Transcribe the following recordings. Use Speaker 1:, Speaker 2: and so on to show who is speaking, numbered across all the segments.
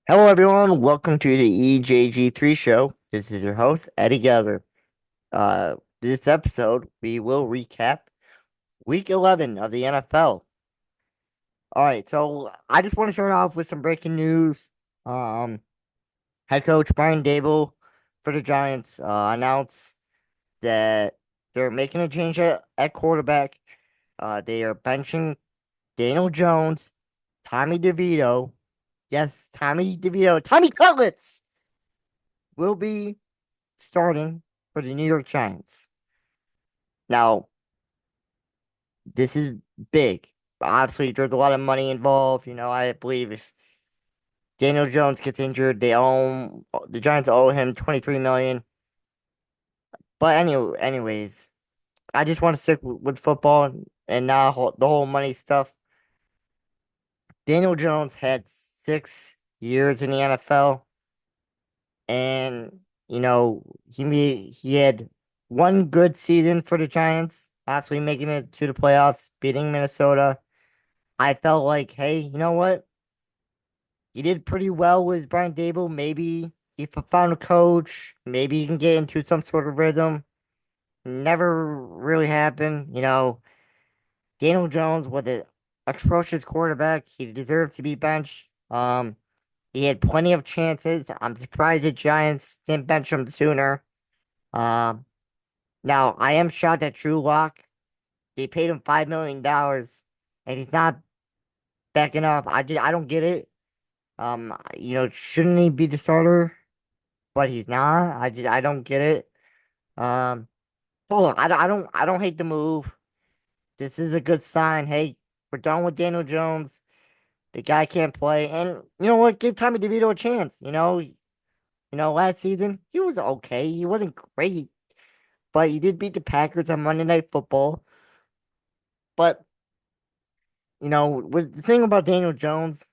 Speaker 1: Hello, everyone. Welcome to the EJG3 show. This is your host, Eddie Geller. This episode, we will recap week 11 of the NFL. All right, so I just want to start off with some breaking news. Um, Head coach Brian Dable for the Giants announced that they're making a change at quarterback. They are benching Daniel Jones, Tommy DeVito. Yes, Tommy DeVito. Tommy Cutlets will be starting for the New York Giants. Now, this is big. Obviously, there's a lot of money involved. I believe if Daniel Jones gets injured, the Giants owe him 23 million. But anyways, I just want to stick with football and not the whole money stuff. Daniel Jones had 6 years in the NFL, and he had one good season for the Giants, actually making it to the playoffs, beating Minnesota. I felt like, hey, you know what? He did pretty well with Brian Dable. Maybe if I found a coach, maybe he can get into some sort of rhythm. Never really happened. Daniel Jones was an atrocious quarterback. He deserved to be benched. He had plenty of chances. I'm surprised the Giants didn't bench him sooner. Um, Now I am shocked at Drew Lock. They paid him $5 million, and he's not backing up. I don't get it. Shouldn't he be the starter? But he's not. I don't get it. Um, but look, I don't hate the move. This is a good sign. Hey, we're done with Daniel Jones. The guy can't play, and you know what? Give Tommy DeVito a chance. Last season he was okay. He wasn't great, but he did beat the Packers on Monday Night Football. But with the thing about Daniel Jones,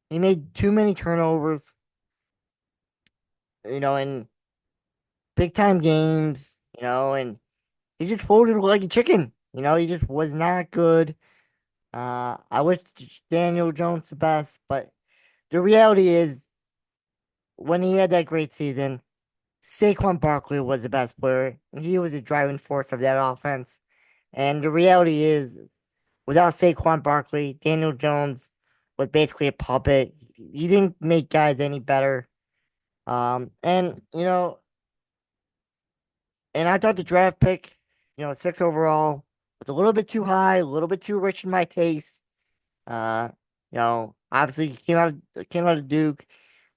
Speaker 1: he made too many turnovers. In big time games. And he just folded like a chicken. He just was not good. I wish Daniel Jones the best, but the reality is, when he had that great season, Saquon Barkley was the best player. He was the driving force of that offense. And the reality is, without Saquon Barkley, Daniel Jones was basically a puppet. He didn't make guys any better. And I thought the draft pick, six overall, was a little bit too high, a little bit too rich in my taste. Uh, Obviously he came out of Duke,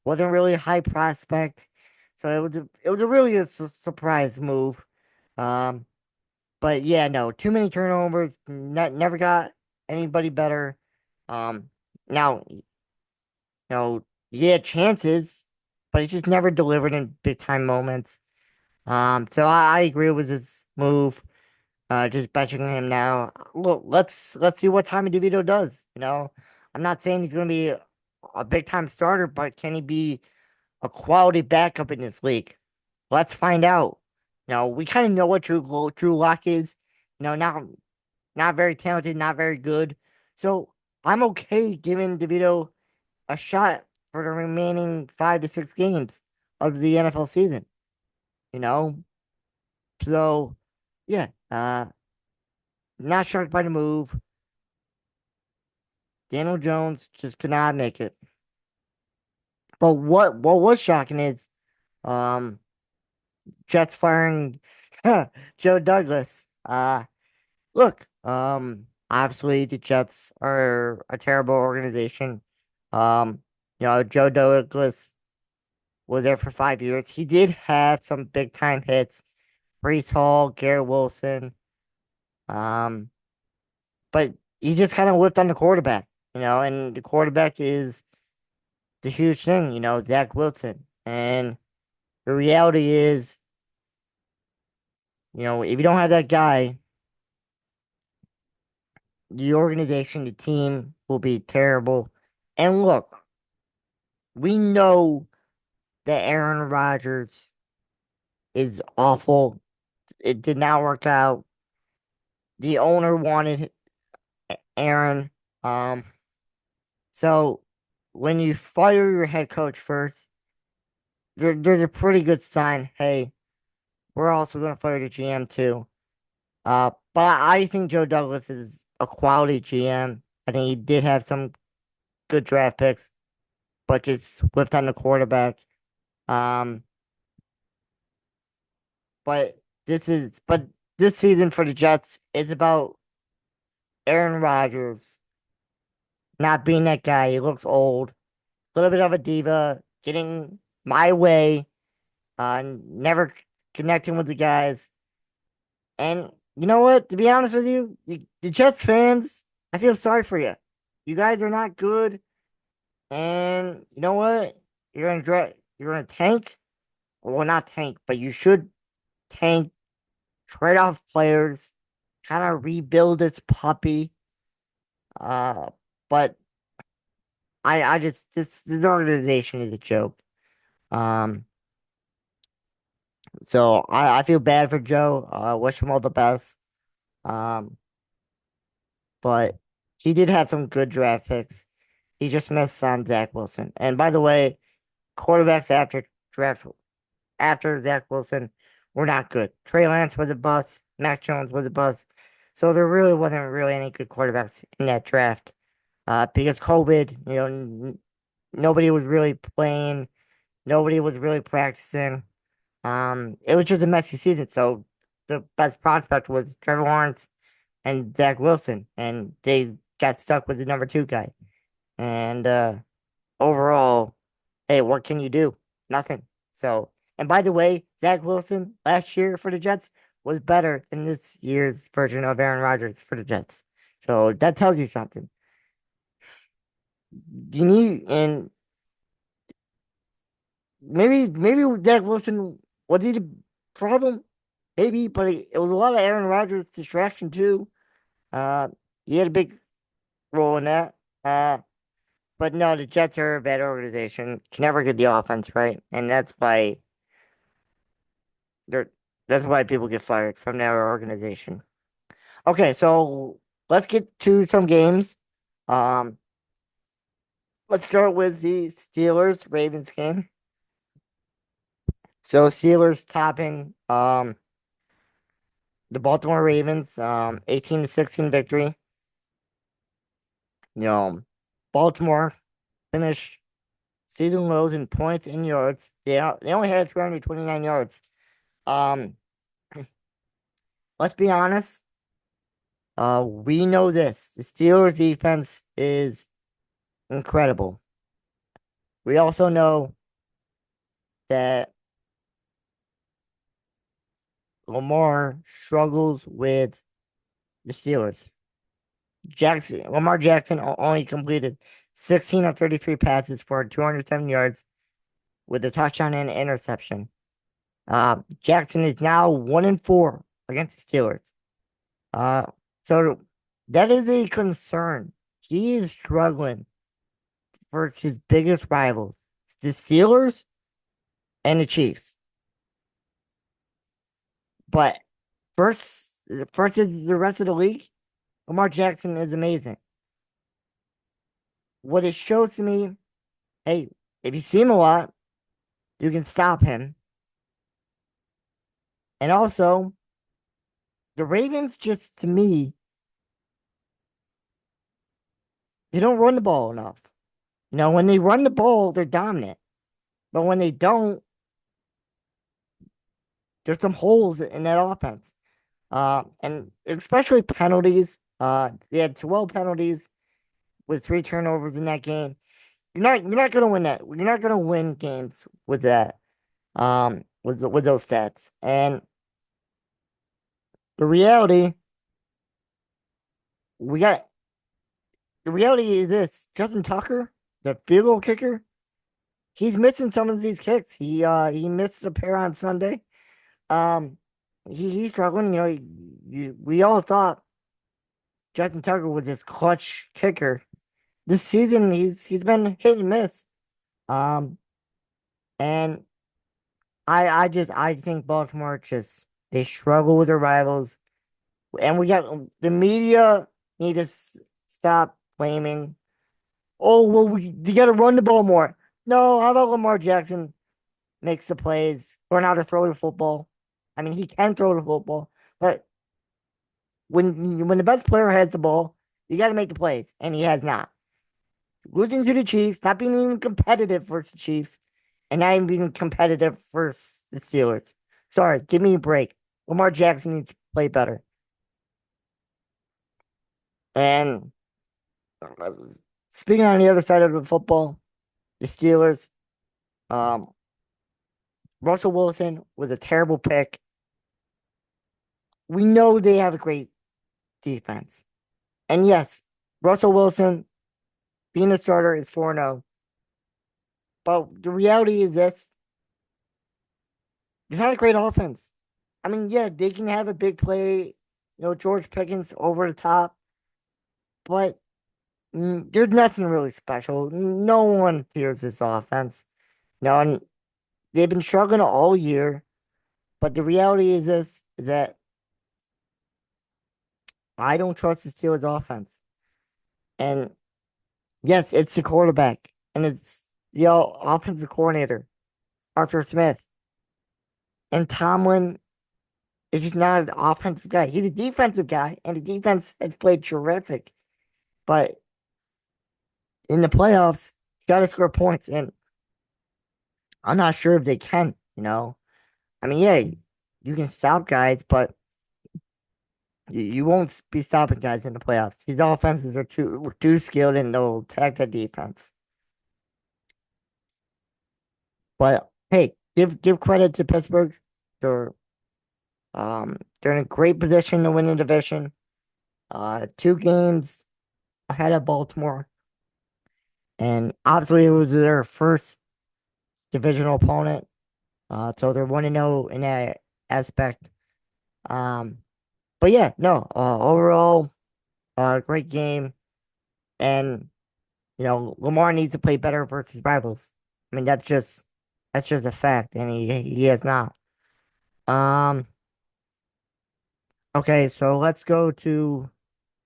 Speaker 1: wasn't really a high prospect, so it was a really a surprise move. Um, but yeah, no, too many turnovers, never got anybody better. Now, he had chances, but he just never delivered in big time moments. So I agree with his move. Just benching him now. Look, let's see what Tommy DeVito does. I'm not saying he's going to be a big time starter, but can he be a quality backup in this league? Let's find out. We kind of know what Drew Lock is. Not very talented, not very good. So I'm okay giving DeVito a shot for the remaining 5 to 6 games of the NFL season. You know, so yeah. Not shocked by the move. Daniel Jones just could not make it. But what was shocking is um Jets firing Joe Douglas. Look, obviously the Jets are a terrible organization. Joe Douglas was there for 5 years. He did have some big time hits. Brees Hall, Garrett Wilson. Um, but he just kind of whipped on the quarterback, and the quarterback is the huge thing, Zach Wilson. And the reality is, if you don't have that guy, the organization, the team will be terrible. And look, we know that Aaron Rodgers is awful. It did not work out. The owner wanted Aaron. Um, so when you fire your head coach first, there's a pretty good sign. Hey, we're also going to fire the GM too. But I think Joe Douglas is a quality GM. I think he did have some good draft picks, but just whiffed on the quarterback. Um, but but this season for the Jets, it's about Aaron Rodgers not being that guy. He looks old, a little bit of a diva, getting my way, never connecting with the guys. And you know what? To be honest with you, the Jets fans, I feel sorry for you. You guys are not good, and you know what? You're gonna tank. Well, not tank, but you should tank, trade off players, kind of rebuild this puppy. Uh, but I just this organization is a joke. Um, so I feel bad for Joe. I wish him all the best. Um, but he did have some good draft picks. He just missed on Zach Wilson. And by the way, quarterbacks draft after Zach Wilson were not good. Trey Lance was a bust. Mac Jones was a bust. So there really wasn't really any good quarterbacks in that draft. Because COVID, nobody was really playing. Nobody was really practicing. It was just a messy season. So the best prospect was Trevor Lawrence and Zach Wilson, and they got stuck with the number two guy. And overall, hey, what can you do? Nothing. So, and by the way, Zach Wilson last year for the Jets was better than this year's version of Aaron Rodgers for the Jets. So that tells you something. Do you need and maybe Zach Wilson was he the problem? Maybe, but it was a lot of Aaron Rodgers distraction too. Uh, he had a big role in that. But no, the Jets are a bad organization. Can never get the offense right, and they're that's why people get fired from their organization. Okay, so let's get to some games. Um, let's start with the Steelers Ravens game. So Steelers topping the Baltimore Ravens 18-16 victory. You know, Baltimore finished season lows in points and yards. They only had 329 yards. Um, let's be honest. We know this. The Steelers defense is incredible. We also know that Lamar struggles with the Steelers. Lamar Jackson only completed 16 of 33 passes for 207 yards with a touchdown and an interception. Jackson is now 1-4 against the Steelers. Uh, so that is a concern. He is struggling versus his biggest rivals, the Steelers and the Chiefs. But versus the rest of the league, Lamar Jackson is amazing. What it shows to me, hey, if you see him a lot, you can stop him. And also, the Ravens just to me, they don't run the ball enough. When they run the ball, they're dominant. But when they don't, there's some holes in that offense. And especially penalties. They had 12 penalties with 3 turnovers in that game. You're not gonna win that. You're not gonna win games with that. With those stats. And the reality, we got the reality is this: Justin Tucker, the field goal kicker, he's missing some of these kicks. He missed a pair on Sunday. Um, he's struggling. We all thought Justin Tucker was this clutch kicker. This season, he's been hit and miss. Um, and I think Baltimore just they struggle with their rivals, and we got the media need to stop blaming Oh, well, you got to run the ball more. No, how about Lamar Jackson makes the plays, learn how to throw the football? I mean, he can throw the football, but when the best player has the ball, you got to make the plays, and he has not. Losing to the Chiefs, not being even competitive versus the Chiefs, and not even being competitive versus the Steelers. Sorry, give me a break. Lamar Jackson needs to play better. And uh, speaking on the other side of the football, the Steelers, um, Russell Wilson was a terrible pick. We know they have a great defense. And yes, Russell Wilson being a starter is 4-0. But the reality is this, it's not a great offense. I mean, yeah, they can have a big play, George Pickens over the top, but there's nothing really special. No one fears this offense. No, and they've been struggling all year. But the reality is this, is that I don't trust the Steelers offense. And yes, it's the quarterback and it's the offensive coordinator, Arthur Smith. And Tomlin is just not an offensive guy. He's a defensive guy, and the defense has played terrific. But in the playoffs, you got to score points. And I'm not. Sure if they can. I mean, yeah, you can stop guys, but you won't be stopping guys in the playoffs. These offenses are too skilled and they'll attack the defense. But hey, give credit to Pittsburgh. They're they're in a great position to win the division. 2 games ahead of Baltimore. And obviously it was their first divisional opponent. So they're 1-0 in that aspect. Um, but yeah, no, overall, great game. And Lamar needs to play better versus rivals. I mean, that's just a fact, and he has not. Um, okay, so let's go to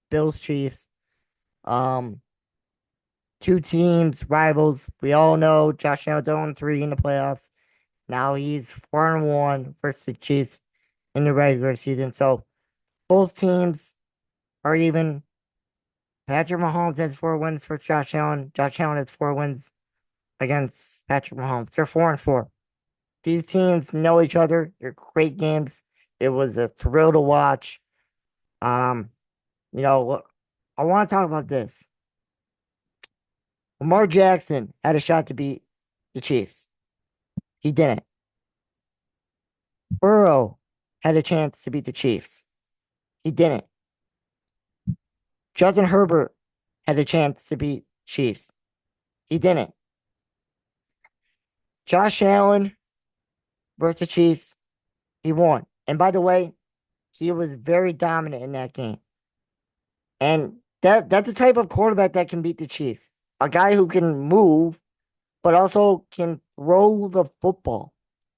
Speaker 1: Bills Chiefs. Um, Two teams, rivals. We all know Josh Allen 0-3 in the playoffs. Now he's 4-1 versus the Chiefs in the regular season. So both teams are even. Patrick Mahomes has 4 wins for Josh Allen. Josh Allen has 4 wins against Patrick Mahomes. They're 4-4. These teams know each other. They're great games. It was a thrill to watch. Um, look, I want to talk about this. Lamar Jackson had a shot to beat the Chiefs. He didn't. Burrow had a chance to beat the Chiefs. He didn't. Justin Herbert had a chance to beat Chiefs. He didn't. Josh Allen versus Chiefs, he won. And by the way, he was very dominant in that game. And that's the type of quarterback that can beat the Chiefs. A guy who can move, but also can throw the football.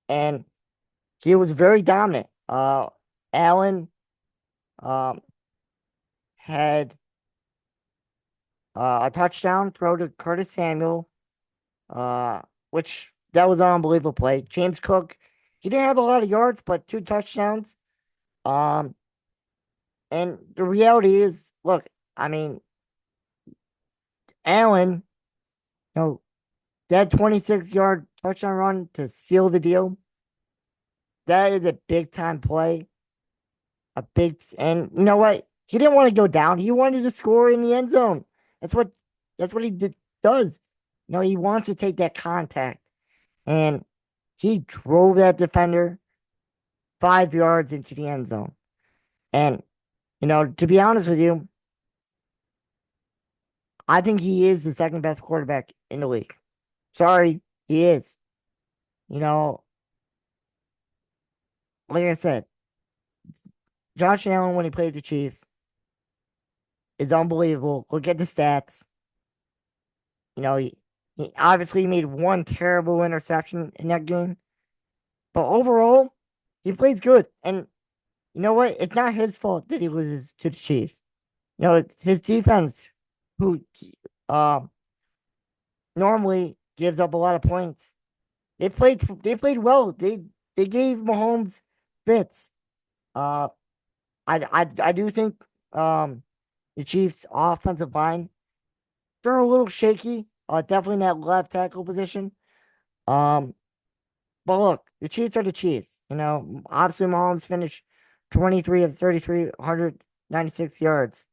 Speaker 1: And he was very dominant. Allen um, had a touchdown throw to Curtis Samuel, uh, which that was an unbelievable play. James Cook, he didn't have a lot of yards, but 2 touchdowns. Um, and the reality is, look, I mean, Allen, you know, that 26-yard touchdown run to seal the deal, that is a big time play. And you know what? He didn't want to go down. He wanted to score in the end zone. That's what he does. He wants to take that contact. And he drove that defender 5 yards into the end zone. And, to be honest with you, I think he is the second best quarterback in the league. Sorry, he is. You know, like I said, Josh Allen, when he played the Chiefs, is unbelievable. Look at the stats. He obviously made one terrible interception in that game, but overall, he plays good. And you know what? It's not his fault that he loses to the Chiefs. It's his defense who um normally gives up a lot of points. They played well. They gave Mahomes fits. Uh, I do think the Chiefs' offensive line, they're a little shaky. Definitely in that left tackle position. Um, but look, the Chiefs are the Chiefs. Obviously Mahomes finished 23 of 33, 196 yards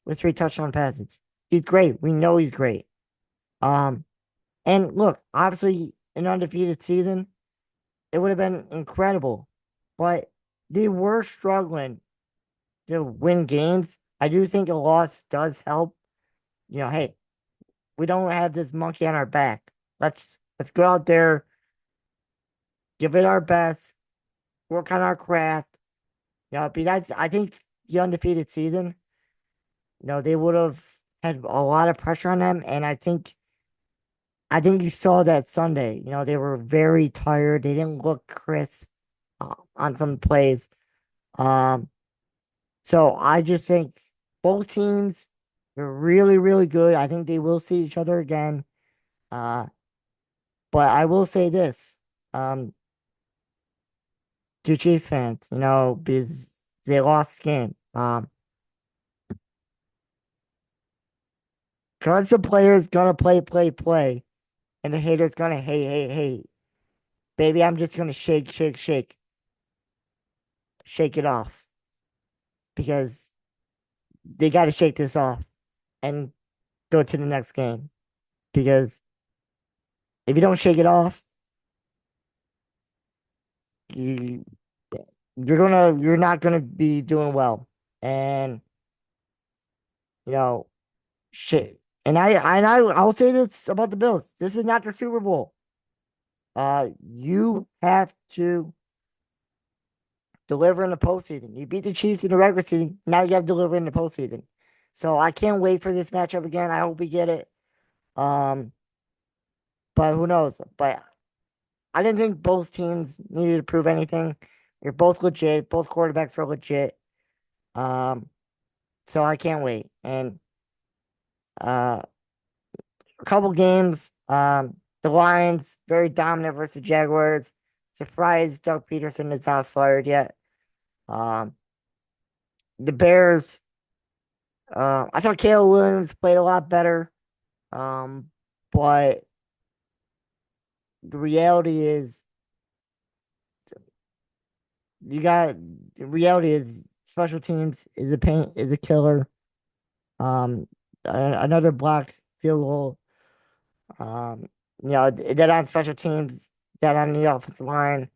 Speaker 1: with three touchdown passes. He's great. We know he's great. Um, and look, obviously an undefeated season, it would have been incredible. But they were struggling to win games. I do think a loss does help. Hey, we don't have this monkey on our back. Let's go out there, give it our best, work on our craft. I think the undefeated season, they would have had a lot of pressure on them, and I think you saw that Sunday. They were very tired. They didn't look crisp on some plays. Um, so I just think both teams are really, really good. I think they will see each other again. Uh, but I will say this, um, to Chiefs fans, because they lost the game. Because the player's gonna play, play, play, and the hater's gonna hate, hate, hate. Baby, I'm just gonna shake, shake, shake, shake it off because they got to shake this off and go to the next game. Because if you don't shake it off, you you're not gonna be doing well. And you know, shit. I'll say this about the Bills. This is not the Super Bowl. You have to deliver in the postseason. You beat the Chiefs in the regular season. Now you got to deliver in the postseason. So I can't wait for this matchup again. I hope we get it. Um, but who knows? But I didn't think both teams needed to prove anything. They're both legit. Both quarterbacks are legit. Um, so I can't wait. And uh, a couple games. The Lions very dominant versus the Jaguars. Surprised Doug Peterson is not fired yet. Um, the Bears. I thought Caleb Williams played a lot better. Um, but the reality is, you got the reality is special teams is a killer. Um, another blocked field goal. Um, that on special teams, that on the offensive line.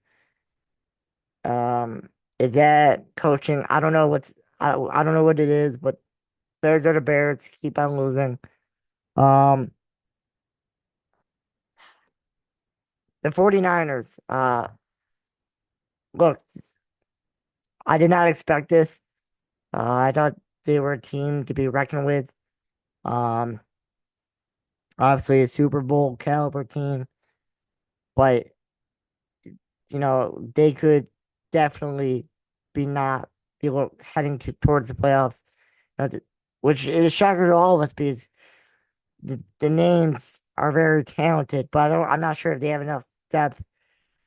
Speaker 1: Um, is that coaching? I don't know what it is, but Bears are the Bears. Keep on losing. Um, the 49ers. Look, I did not expect this. I thought they were a team to be reckoned with. Um, obviously a Super Bowl caliber team, but they could definitely not be heading towards the playoffs, which is a shocker to all of us because the names are very talented, but I'm not sure if they have enough depth.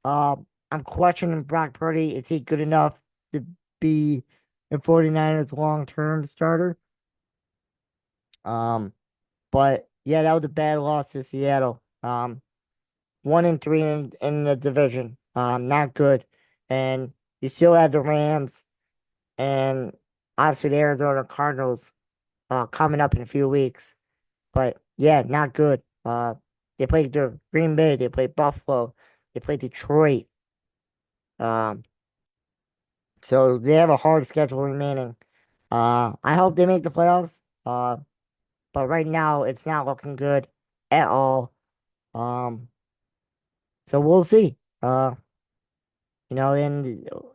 Speaker 1: I'm questioning Brock Purdy. Is he good enough to be a 49ers long-term starter? Um, but yeah, that was a bad loss to Seattle. 1-3 in the division. Not good. And you still have the Rams and obviously the Arizona Cardinals coming up in a few weeks. But yeah, not good. They played the Green Bay, they played Buffalo, they played Detroit. Um, so they have a hard schedule remaining. I hope they make the playoffs. But right now it's not looking good at all. Um, so we'll see. And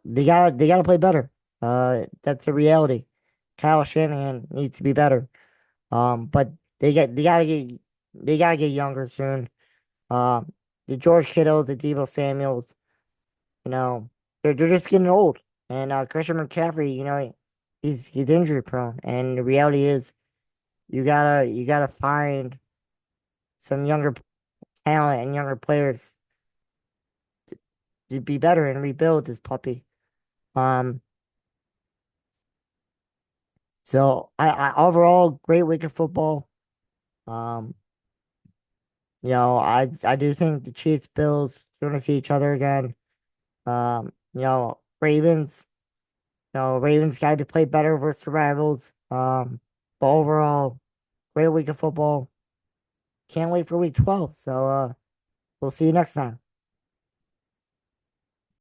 Speaker 1: they gotta play better. That's the reality. Kyle Shanahan needs to be better. But they gotta get younger soon. The George Kittles, the Deebo Samuels, you know, they're just getting old. And Christian McCaffrey, he's injury prone. And the reality is, you gotta find some younger talent and younger players to, to be better and rebuild this puppy. Um, so I overall great week of football. Um, I do think the Chiefs Bills going to see each other again. Ravens. Ravens got to play better versus the rivals. But overall, great week of football. Can't wait for week 12. So we'll see you next time.